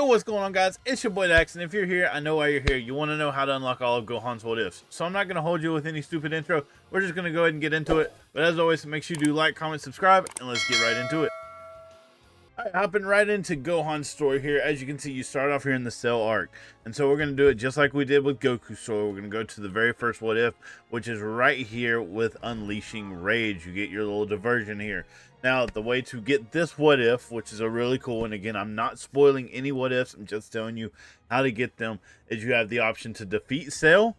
Yo, what's going on, guys? It's your boy Dax, and if you're here, I know why you're here. You want to know how to unlock all of Gohan's what ifs. So I'm not going to hold you with any stupid intro. We're just going to go ahead and get into it. But as always, make sure you do like, comment, subscribe, and let's get right into it. All right, hopping right into Gohan's story here. As you can see, you start off here in the Cell arc. And so we're going to do it just like we did with Goku's story. We're going to go to the very first what if, which is right here with Unleashing Rage. You get your little diversion here. Now, the way to get this what if, which is a really cool one, again, I'm not spoiling any what ifs, I'm just telling you how to get them, is you have the option to defeat Cell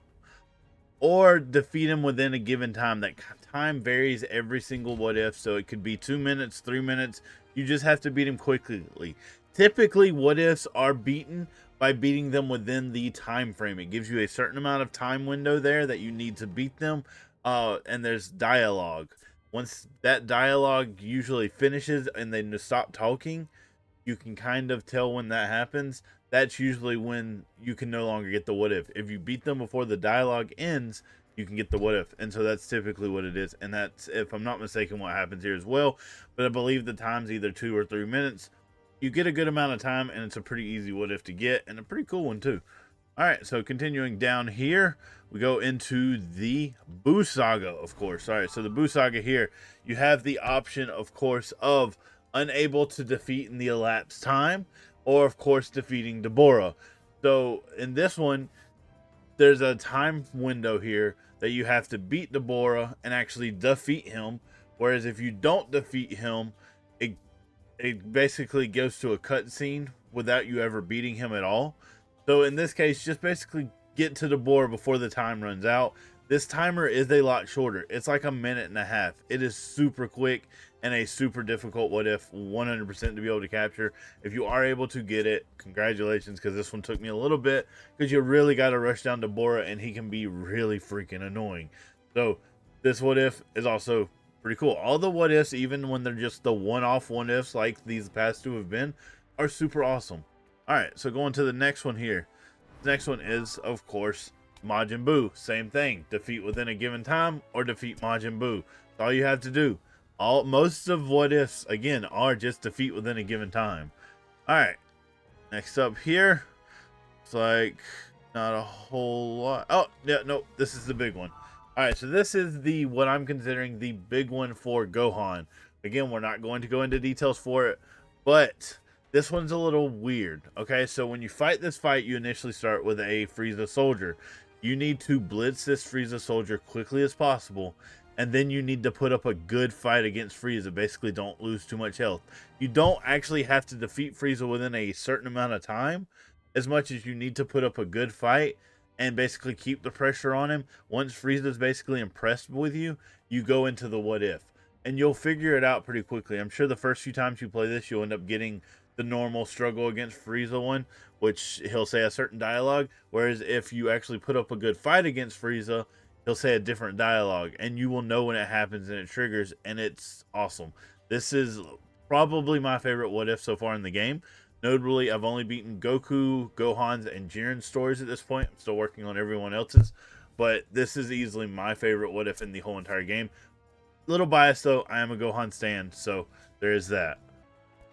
or defeat him within a given time. That time varies every single what if, so it could be 2 minutes, 3 minutes. You just have to beat him quickly. Typically, what ifs are beaten by beating them within the time frame. It gives you a certain amount of time window there that you need to beat them, and there's dialogue. Once that dialogue usually finishes and they stop talking, you can kind of tell when that happens. That's usually when you can no longer get the what if. If you beat them before the dialogue ends, you can get the what if. And so that's typically what it is. And that's, if I'm not mistaken, what happens here as well. But I believe the time's either 2 or 3 minutes. You get a good amount of time, and it's a pretty easy what if to get, and a pretty cool one too. All right, so continuing down here, we go into the Buu Saga, of course. All right, so the Buu Saga here, you have the option, of course, of unable to defeat in the elapsed time, or, of course, defeating Deborah. So in this one, there's a time window here that you have to beat Deborah and actually defeat him. Whereas if you don't defeat him, it basically goes to a cutscene without you ever beating him at all. So in this case, just basically get to Deborah before the time runs out. This timer is a lot shorter. It's like 1.5 minutes. It is super quick and a super difficult what if, 100% to be able to capture. If you are able to get it, congratulations, because this one took me a little bit, because you really got to rush down Deborah, and he can be really freaking annoying. So this what if is also pretty cool. All the what ifs, even when they're just the one-off what ifs like these past two have been, are super awesome. All right, so going to the next one here. The next one is, of course, Majin Buu. Same thing. Defeat within a given time or defeat Majin Buu. That's all you have to do. Most of what ifs, again, are just defeat within a given time. All right, next up here, it's like not a whole lot. Oh, yeah, no, this is the big one. All right, so this is the what I'm considering the big one for Gohan. Again, we're not going to go into details for it, but this one's a little weird. Okay, so when you fight this fight, you initially start with a Frieza soldier. You need to blitz this Frieza soldier quickly as possible, and then you need to put up a good fight against Frieza. Basically, don't lose too much health. You don't actually have to defeat Frieza within a certain amount of time, as much as you need to put up a good fight and basically keep the pressure on him. Once Frieza's basically impressed with you, you go into the what if, and you'll figure it out pretty quickly. I'm sure the first few times you play this, you'll end up getting the normal struggle against Frieza one, which he'll say a certain dialogue. Whereas if you actually put up a good fight against Frieza, he'll say a different dialogue, and you will know when it happens and it triggers, and it's awesome. This is probably my favorite what if so far in the game. Notably, I've only beaten Goku, Gohan's, and Jiren's stories at this point. I'm still working on everyone else's, but this is easily my favorite what if in the whole entire game. Little biased though, I am a Gohan stan, so there is that.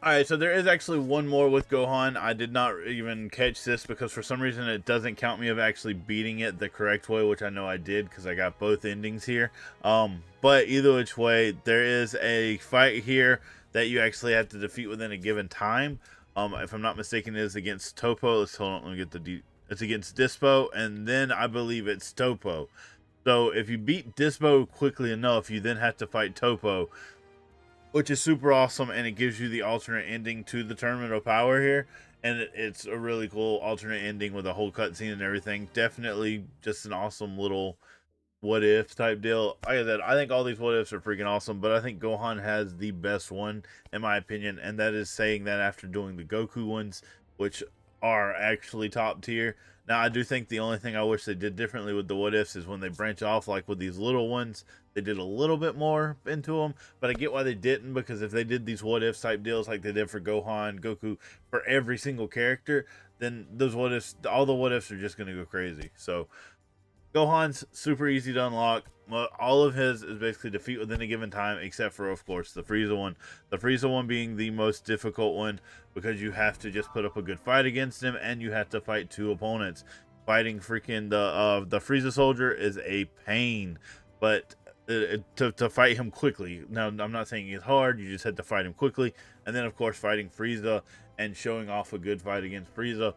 Alright, so there is actually one more with Gohan. I did not even catch this because for some reason it doesn't count me of actually beating it the correct way, which I know I did because I got both endings here. But either which way, there is a fight here that you actually have to defeat within a given time. If I'm not mistaken, it is against Topo. Let's hold on, let me get the it's against Dispo, and then I believe it's Topo. So if you beat Dispo quickly enough, you then have to fight Topo, which is super awesome, and it gives you the alternate ending to the Tournament of Power here, and it's a really cool alternate ending with a whole cutscene and everything. Definitely just an awesome little what if type deal. Like I said, I think all these what ifs are freaking awesome, but I think Gohan has the best one in my opinion, and that is saying that after doing the Goku ones, which are actually top tier. Now, I do think the only thing I wish they did differently with the what ifs is when they branch off, like with these little ones, they did a little bit more into them, but I get why they didn't, because if they did these what ifs type deals like they did for Gohan, Goku, for every single character, then those all the what ifs are just going to go crazy. So Gohan's super easy to unlock. all of his is basically defeat within a given time, except for, of course, the Frieza one. The Frieza one being the most difficult one because you have to just put up a good fight against him, and you have to fight 2 opponents. Fighting freaking the Frieza soldier is a pain, but to fight him quickly. Now, I'm not saying it's hard. You just had to fight him quickly, and then of course fighting Frieza and showing off a good fight against Frieza.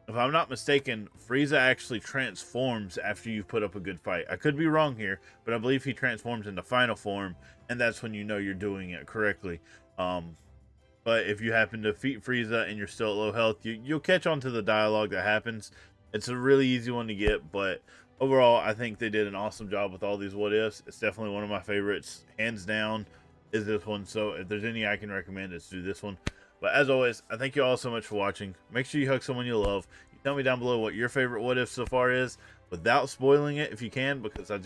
If I'm not mistaken, Frieza actually transforms after you've put up a good fight. I could be wrong here, but I believe he transforms into final form, and that's when you know you're doing it correctly. But if you happen to defeat Frieza and you're still at low health, you'll catch on to the dialogue that happens. It's a really easy one to get, but overall, I think they did an awesome job with all these what ifs. It's definitely one of my favorites, hands down, is this one. So if there's any I can recommend, it's do this one. But as always, I thank you all so much for watching. Make sure you hug someone you love. You tell me down below what your favorite what if so far is, without spoiling it if you can, because I've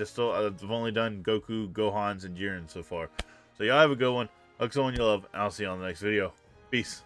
only done Goku, Gohans, and Jiren so far. So y'all have a good one. Hug someone you love, and I'll see you on the next video. Peace.